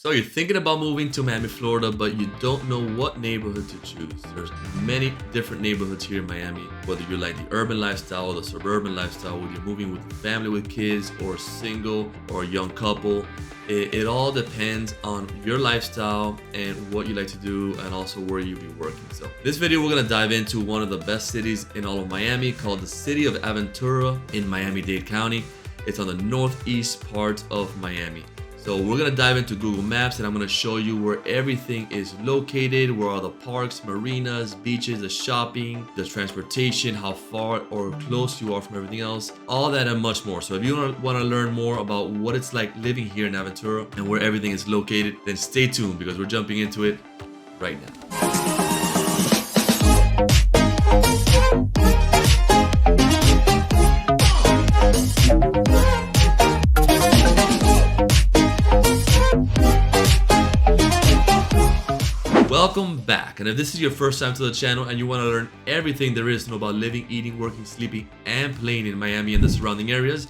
So you're thinking about moving to Miami, Florida, but you don't know what neighborhood to choose. There's many different neighborhoods here in Miami, whether you like the urban lifestyle or the suburban lifestyle, whether you're moving with a family with kids or single or a young couple. It all depends on your lifestyle and what you like to do and also where you'll be working. So this video, we're gonna dive into one of the best cities in all of Miami called the city of Aventura in Miami-Dade County. It's on the northeast part of Miami. So we're gonna dive into Google Maps and I'm gonna show you where everything is located, where are the parks, marinas, beaches, the shopping, the transportation, how far or close you are from everything else, all that and much more. So if you wanna learn more about what it's like living here in Aventura and where everything is located, then stay tuned because we're jumping into it right now. Welcome back, and if this is your first time to the channel and you want to learn everything there is to know about living, eating, working, sleeping, and playing in Miami and the surrounding areas,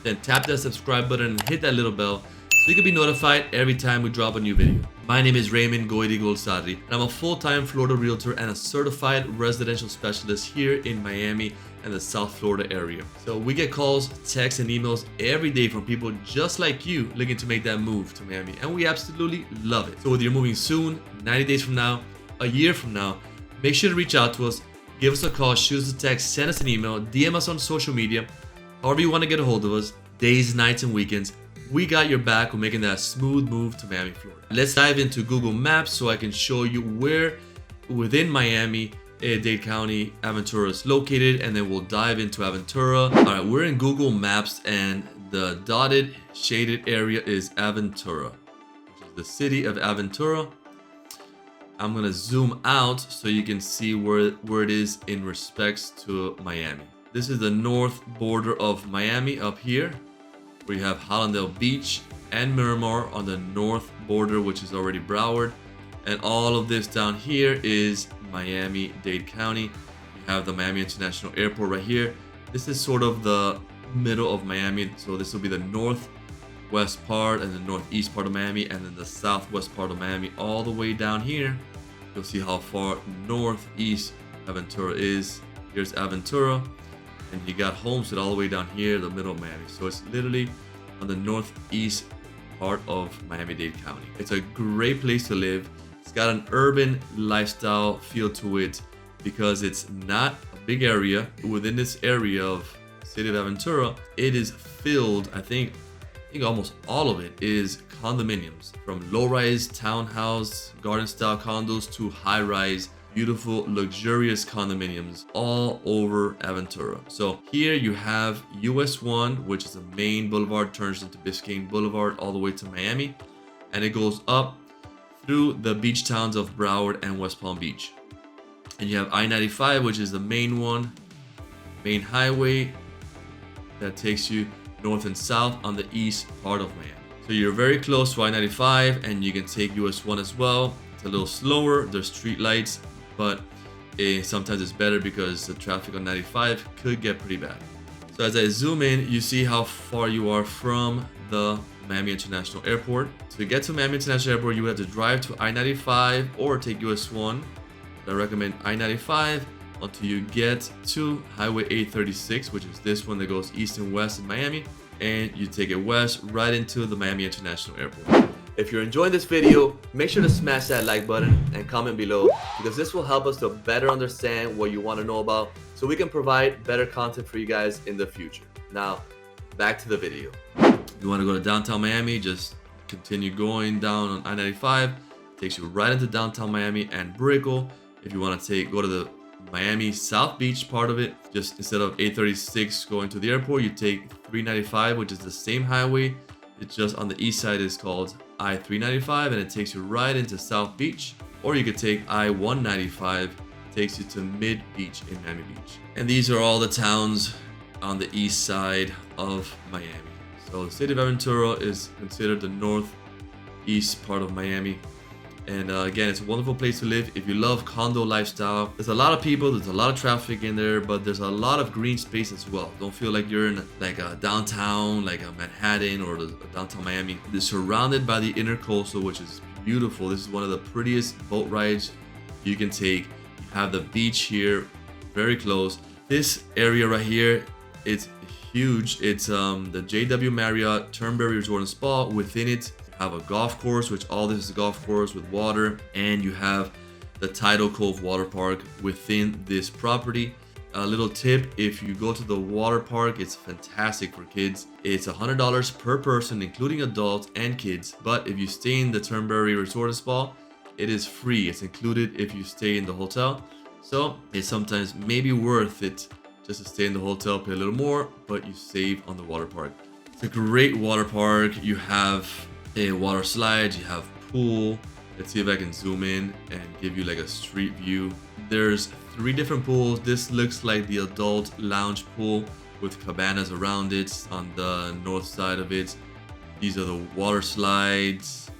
then tap that subscribe button and hit that little bell so you can be notified every time we drop a new video. My name is Raymond Goidi Golsari, and I'm a full-time Florida realtor and a certified residential specialist here in Miami and the South Florida area. So we get calls, texts, and emails every day from people just like you looking to make that move to Miami, and we absolutely love it. So whether you're moving soon, 90 days from now, a year from now, make sure to reach out to us, give us a call, shoot us a text, send us an email, DM us on social media, however you want to get a hold of us, days, nights, and weekends. We got your back. We're making that smooth move to Miami, Florida. Let's dive into Google Maps so I can show you where within Miami Dade County Aventura is located, and then we'll dive into Aventura. All right, we're in Google Maps and the dotted shaded area is Aventura, which is the city of Aventura. I'm gonna zoom out so you can see where it is in respects to Miami. This is the north border of Miami up here. We have Hallandale Beach and Miramar on the north border, which is already Broward. And all of this down here is Miami-Dade County. We have the Miami International Airport right here. This is sort of the middle of Miami. So this will be the northwest part and the northeast part of Miami, and then the southwest part of Miami all the way down here. You'll see how far northeast Aventura is. Here's Aventura. And you got Homestead all the way down here, the middle of Miami. So it's literally on the northeast part of Miami-Dade County. It's a great place to live. It's got an urban lifestyle feel to it because it's not a big area. Within this area of city of Aventura, it is filled, I think almost all of it is condominiums, from low-rise townhouse, garden-style condos to high-rise, beautiful, luxurious condominiums all over Aventura. So here you have US 1, which is the main boulevard, turns into Biscayne Boulevard all the way to Miami, and it goes up through the beach towns of Broward and West Palm Beach. And you have I-95, which is the main one, main highway that takes you north and south on the east part of Miami. So you're very close to I-95, and you can take US 1 as well. It's a little slower, there's street lights, but sometimes it's better because the traffic on 95 could get pretty bad. So as I zoom in, you see how far you are from the Miami International Airport. To get to Miami International Airport, you would have to drive to I-95 or take US 1. I recommend I-95 until you get to Highway 836, which is this one that goes east and west in Miami, and you take it west right into the Miami International Airport. If you're enjoying this video, make sure to smash that like button and comment below, because this will help us to better understand what you want to know about so we can provide better content for you guys in the future. Now, back to the video. If you want to go to downtown Miami, just continue going down on I-95. Takes you right into downtown Miami and Brickell. If you want to go to the Miami South Beach part of it, just instead of 836 going to the airport, you take 395, which is the same highway. It's just on the east side is called I-395, and it takes you right into South Beach. Or you could take I-195, takes you to Mid Beach in Miami Beach. And these are all the towns on the east side of Miami. So the city of Aventura is considered the northeast part of Miami. And again, it's a wonderful place to live if you love condo lifestyle. There's a lot of people, there's a lot of traffic in there, but there's a lot of green space as well. Don't feel like you're in like a downtown, like a Manhattan or the downtown Miami. It's surrounded by the intercoastal, which is beautiful. This is one of the prettiest boat rides you can take. You have the beach here, very close. This area right here, it's huge. It's the JW Marriott Turnberry Resort and Spa. Within it, you have a golf course, which all this is a golf course with water, and you have the Tidal Cove Water Park within this property. A little tip, if you go to the water park, it's fantastic for kids. It's $100 per person, including adults and kids. But if you stay in the Turnberry Resort and Spa, it is free. It's included if you stay in the hotel. So it's sometimes maybe worth it just to stay in the hotel, pay a little more, but you save on the water park. It's a great water park. You have a water slide, you have pool. Let's see if I can zoom in and give you like a street view. There's 3 different pools. This looks like the adult lounge pool with cabanas around it on the north side of it. These are the water slides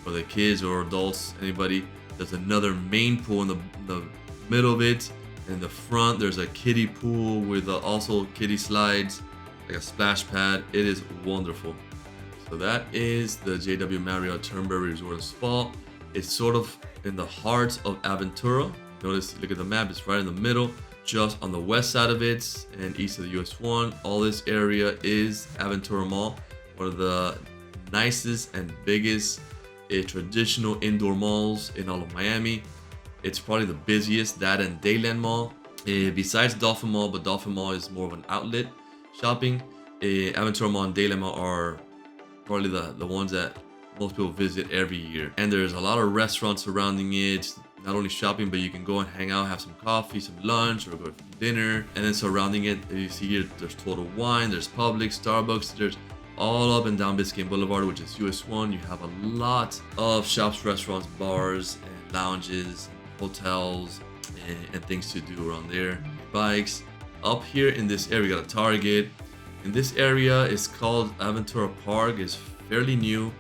for the kids or adults, anybody. There's another main pool in the middle of it. In the front, there's a kiddie pool with also kiddie slides, like a splash pad. It is wonderful. So that is the JW Marriott Turnberry Resort and Spa. It's sort of in the heart of Aventura. Notice, look at the map, it's right in the middle, just on the west side of it and east of the US 1. All this area is Aventura Mall, one of the nicest and biggest traditional indoor malls in all of Miami. It's probably the busiest, that and Dayland Mall. Besides Dolphin Mall, but Dolphin Mall is more of an outlet shopping. Aventura Mall and Dayland Mall are probably the ones that most people visit every year. And there's a lot of restaurants surrounding it. Not only shopping, but you can go and hang out, have some coffee, some lunch, or go for dinner. And then surrounding it, you see here, there's Total Wine, there's Publix, Starbucks, there's all up and down Biscayne Boulevard, which is US 1. You have a lot of shops, restaurants, bars, and lounges, hotels, and things to do around there. Bikes. Up here in this area, we got a Target. In this area, it's called Aventura Park. It's fairly new.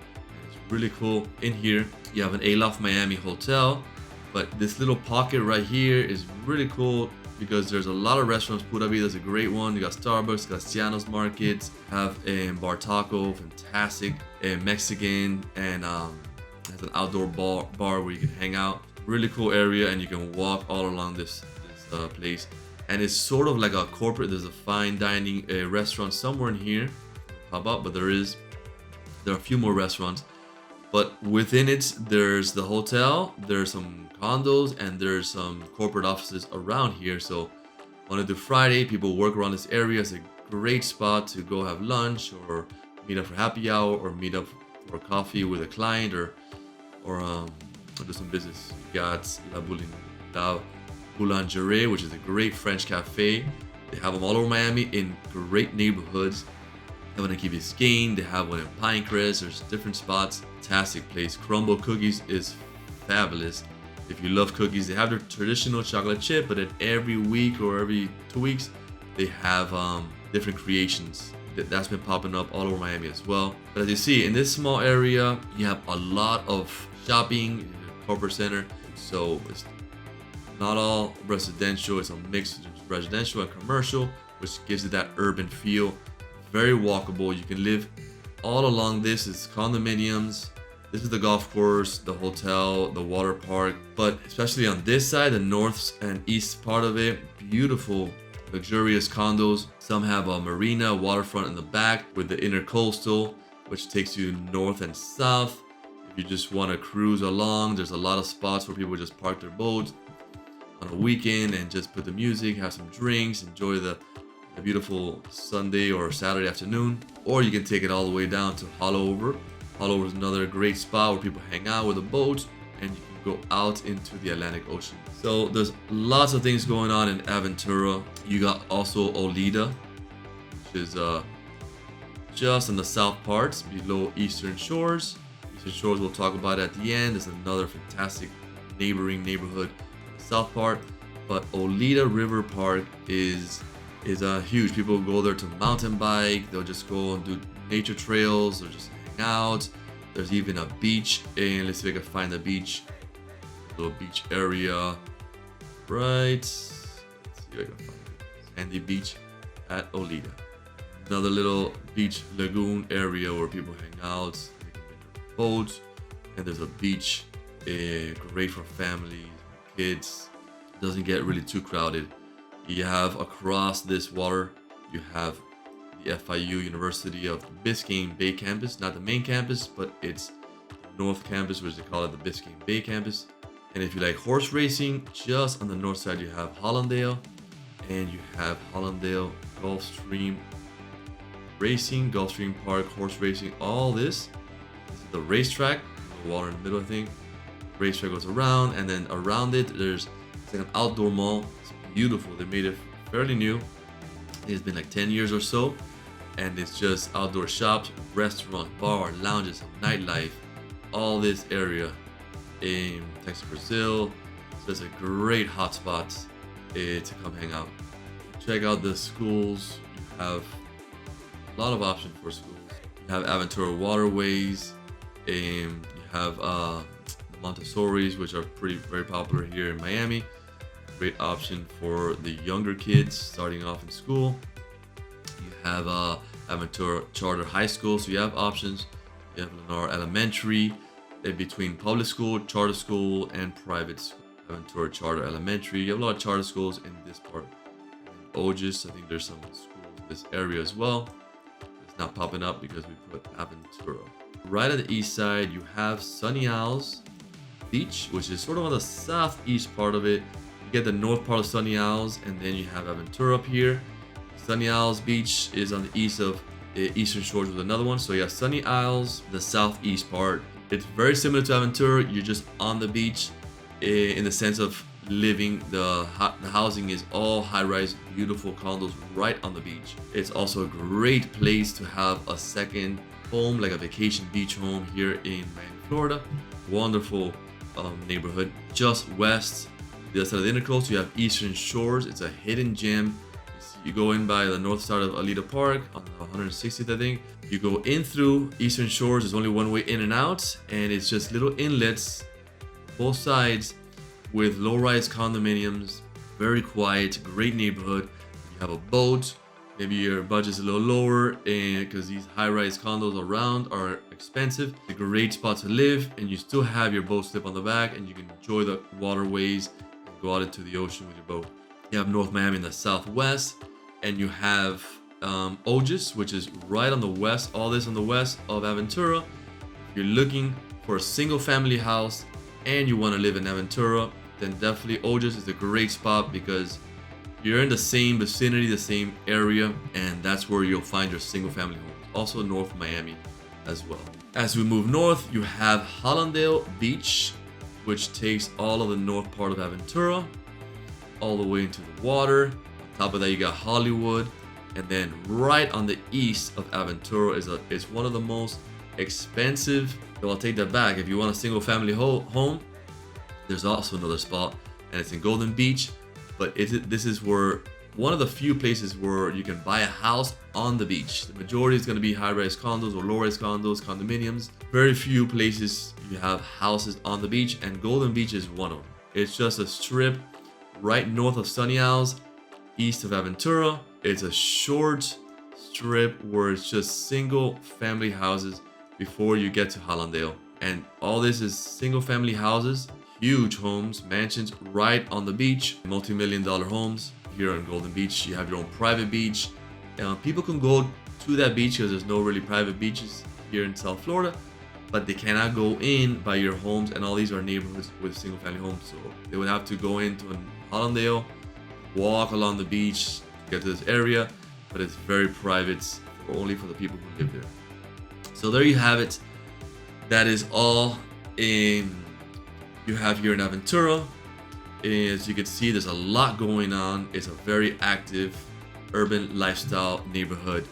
It's really cool. In here, you have an Aloft Miami hotel. But this little pocket right here is really cool because there's a lot of restaurants. Pura Vida's a great one. You got Starbucks, Castellanos Markets, have a Bar Taco, fantastic, Mexican, and has an outdoor bar where you can hang out. Really cool area, and you can walk all along this place. And it's sort of like a corporate. There's a fine dining restaurant somewhere in here, pop up, but there are a few more restaurants. But within it, there's the hotel, there's some condos, and there's some corporate offices around here. So Monday to Friday, people work around this area. It's a great spot to go have lunch or meet up for happy hour or meet up for coffee with a client or do some business. You got La Boulangerie, which is a great French cafe. They have them all over Miami in great neighborhoods. They have one in Key Biscayne, they have one in Pinecrest. There's different spots. Fantastic place. Crumble Cookies is fabulous. If you love cookies, they have their traditional chocolate chip, but then every week or every 2 weeks, they have different creations. That's been popping up all over Miami as well. But as you see, in this small area, you have a lot of shopping, corporate center. So it's not all residential. It's a mix of residential and commercial, which gives it that urban feel. Very walkable. You can live all along this. It's condominiums. This is the golf course, the hotel, the water park. But especially on this side, the north and east part of it, beautiful, luxurious condos. Some have a marina, waterfront in the back with the intercoastal, which takes you north and south. If you just want to cruise along, there's a lot of spots where people just park their boats on a weekend and just put the music, have some drinks, enjoy the beautiful Sunday or Saturday afternoon. Or you can take it all the way down to Hollover. Hollover is another great spot where people hang out with a boat and you can go out into the Atlantic Ocean. So there's lots of things going on in Aventura. You got also Olida, which is just in the south parts below Eastern Shores. Eastern Shores we'll talk about at the end. There's another fantastic neighboring neighborhood in the south part. But Olida River Park is huge. People go there to mountain bike. They'll just go and do nature trails or just hang out. There's even a beach, and let's see if I can find the beach. Little beach area, right? Let's see if I can find it. Sandy Beach at Olida. Another little beach lagoon area where people hang out, they can bring their boats, and there's a beach, great for families, kids. Doesn't get really too crowded. You have across this water, you have the FIU University of Biscayne Bay campus, not the main campus, but it's North Campus, which they call it the Biscayne Bay campus. And if you like horse racing, just on the north side you have Hollandale, and you have Hollandale Gulfstream Racing, Gulfstream Park, horse racing, all this. This is the racetrack, the water in the middle, I think. Racetrack goes around, and then around it, it's like an outdoor mall. It's beautiful. They made it fairly new. It's been like 10 years or so, and it's just outdoor shops, restaurants, bar, lounges, nightlife, all this area in Texas, Brazil. So it's a great hotspot to come hang out. Check out the schools. You have a lot of options for schools. You have Aventura Waterways, and you have Montessori's, which are very popular here in Miami. Great option for the younger kids starting off in school. You have Aventura Charter High School, so you have options. You have Lenore Elementary, between public school, charter school, and private school. Aventura Charter Elementary. You have a lot of charter schools in this part. In Ogis, I think there's some schools in this area as well. It's not popping up because we put Aventura. Right at the east side, you have Sunny Isles Beach, which is sort of on the southeast part of it. You get the north part of Sunny Isles, and then you have Aventura up here. Sunny Isles Beach is on the east of Eastern Shores with another one. So you have Sunny Isles, the southeast part. It's very similar to Aventura. You're just on the beach in the sense of living. The housing is all high-rise, beautiful condos right on the beach. It's also a great place to have a second home, like a vacation beach home here in Miami, Florida. Wonderful neighborhood. Just west, the other side of the Intercoast, you have Eastern Shores. It's a hidden gem. You go in by the north side of Alita Park on the 160th, I think. You go in through Eastern Shores. There's only one way in and out, and it's just little inlets, both sides, with low-rise condominiums. Very quiet, great neighborhood. You have a boat. Maybe your budget's a little lower, and because these high-rise condos around are expensive. It's a great spot to live, and you still have your boat slip on the back, and you can enjoy the waterways and go out into the ocean with your boat. You have North Miami in the southwest, and you have Ogis, which is right on the west. All this on the west of Aventura. If you're looking for a single family house and you want to live in Aventura, then definitely Ogis is a great spot because you're in the same vicinity, the same area, and that's where you'll find your single family homes. Also North Miami as well. As we move north, you have Hollandale Beach, which takes all of the north part of Aventura all the way into the water. On top of that, you got Hollywood, and then right on the east of Aventura is one of the most expensive. Well, I'll take that back. If you want a single family home, there's also another spot, and it's in Golden Beach. But this is where one of the few places where you can buy a house on the beach. The majority is going to be high-rise condos or low-rise condos, condominiums. Very few places you have houses on the beach, and Golden Beach is one of them. It's just a strip right north of Sunny Isles, east of Aventura. It's a short strip where it's just single family houses before you get to Hollandale. And all this is single family houses, huge homes, mansions right on the beach, multi-million-dollar homes. Here on Golden Beach, you have your own private beach. People can go to that beach because there's no really private beaches here in South Florida, but they cannot go in by your homes, and all these are neighborhoods with single family homes. So they would have to go into Hollandale, walk along the beach to get to this area, but it's very private, only for the people who live there. So there you have it. That is all you have here in Aventura. As you can see, there's a lot going on. It's a very active urban lifestyle neighborhood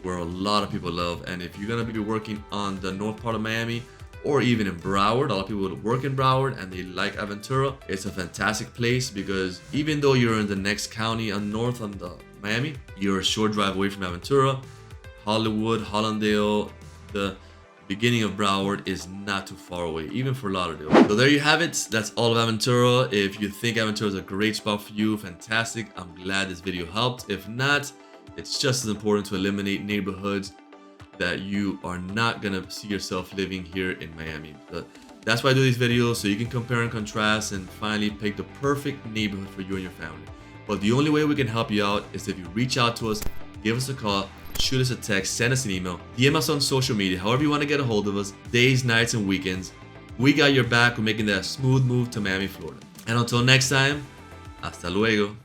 where a lot of people love. And if you're gonna be working on the north part of Miami or even in Broward, a lot of people would work in Broward and they like Aventura. It's a fantastic place because even though you're in the next county on north on the Miami, you're a short drive away from Aventura. Hollywood, Hollandale, the beginning of Broward is not too far away, even for Lauderdale. So there you have it. That's all of Aventura. If you think Aventura is a great spot for you, fantastic. I'm glad this video helped. If not, it's just as important to eliminate neighborhoods that you are not gonna see yourself living here in Miami. But that's why I do these videos, so you can compare and contrast and finally pick the perfect neighborhood for you and your family. But the only way we can help you out is if you reach out to us, give us a call, shoot us a text, send us an email, DM us on social media, however you want to get a hold of us, days, nights, and weekends. We got your back. We're making that smooth move to Miami, Florida. And until next time, hasta luego.